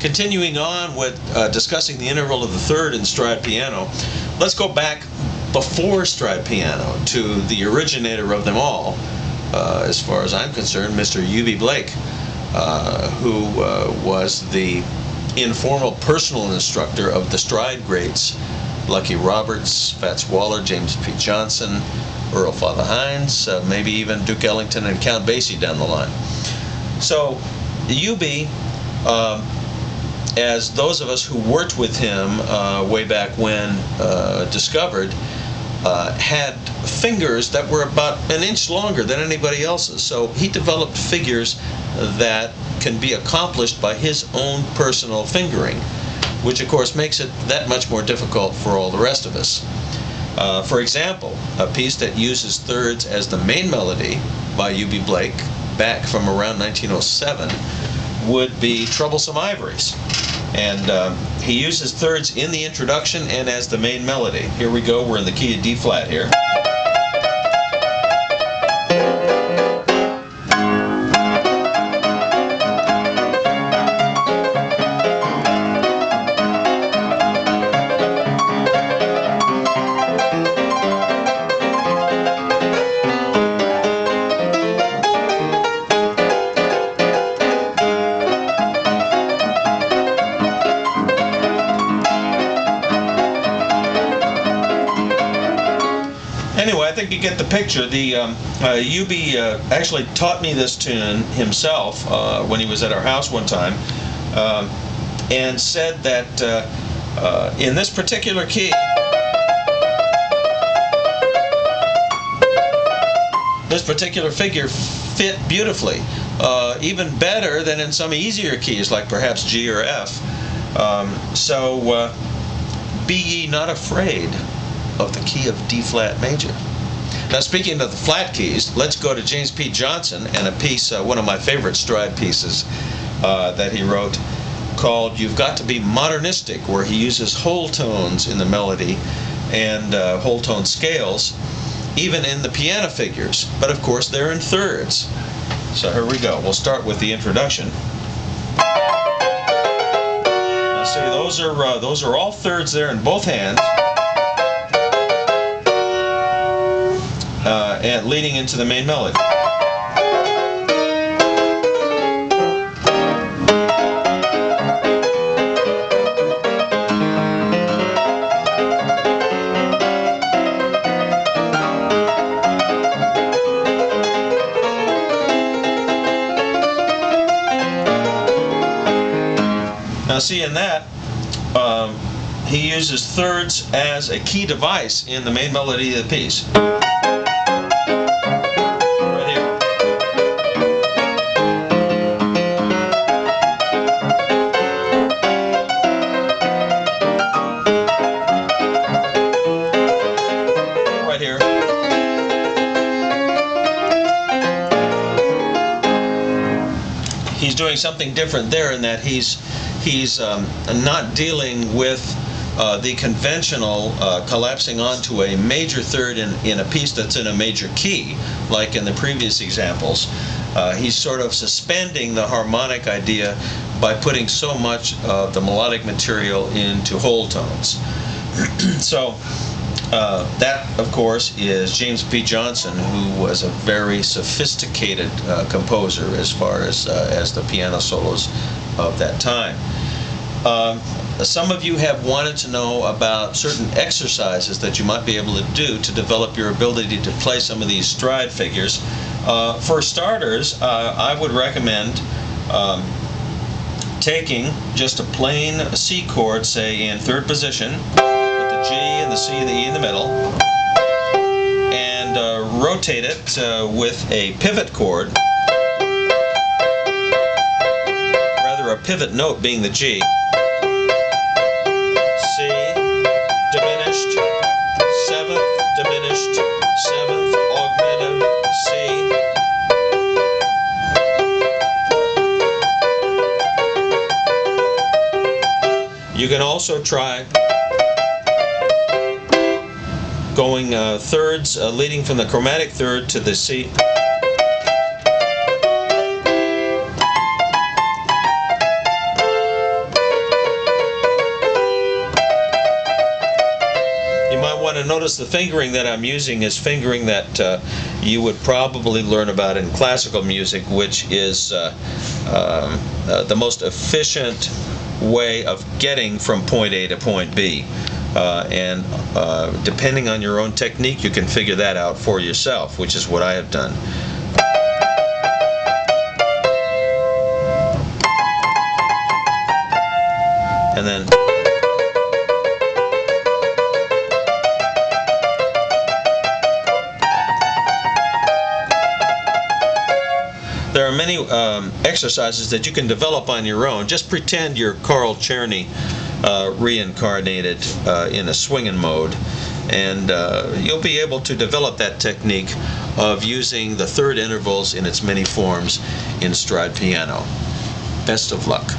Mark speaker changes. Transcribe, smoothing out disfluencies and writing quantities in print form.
Speaker 1: continuing on with discussing the interval of the third in stride piano, let's go back before stride piano to the originator of them all, as far as I'm concerned, Mr. Eubie Blake, who was the informal personal instructor of the stride greats, Lucky Roberts, Fats Waller, James P. Johnson, Earl Father Hines, maybe even Duke Ellington and Count Basie down the line. So Eubie, as those of us who worked with him way back when discovered, had fingers that were about an inch longer than anybody else's. So he developed figures that can be accomplished by his own personal fingering, which of course makes it that much more difficult for all the rest of us. For example, a piece that uses thirds as the main melody by Eubie Blake back from around 1907 would be Troublesome Ivories. And he uses thirds in the introduction and as the main melody. Here we go, we're in the key of D flat here. Anyway, I think you get the picture. The Eubie actually taught me this tune himself when he was at our house one time, and said that in this particular key, this particular figure fit beautifully, even better than in some easier keys like perhaps G or F. So be ye not afraid of the key of D flat major. Now, speaking of the flat keys, let's go to James P. Johnson and a piece, one of my favorite stride pieces that he wrote, called You've Got to Be Modernistic, where he uses whole tones in the melody and whole tone scales, even in the piano figures, but of course they're in thirds. So here we go. We'll start with the introduction. Now see, those are all thirds there in both hands. And leading into the main melody. Now see, in that, he uses thirds as a key device in the main melody of the piece. He's doing something different there in that he's not dealing with the conventional collapsing onto a major third in a piece that's in a major key, like in the previous examples. He's sort of suspending the harmonic idea by putting so much of the melodic material into whole tones. So that, of course, is James P. Johnson, who was a very sophisticated composer as far as the piano solos of that time. Some of you have wanted to know about certain exercises that you might be able to do to develop your ability to play some of these stride figures. For starters, I would recommend taking just a plain C chord, say in third position, G and the C and the E in the middle, and rotate it with a pivot chord, rather a pivot note being the G, C, diminished, seventh, diminished, seventh, augmented, C. You can also try going thirds, leading from the chromatic third to the C. to notice the fingering that I'm using is fingering that you would probably learn about in classical music, which is the most efficient way of getting from point A to point B. And depending on your own technique, you can figure that out for yourself, which is what I have done. And then there are many exercises that you can develop on your own. Just pretend you're Carl Czerny reincarnated in a swinging mode, and you'll be able to develop that technique of using the third intervals in its many forms in stride piano. Best of luck.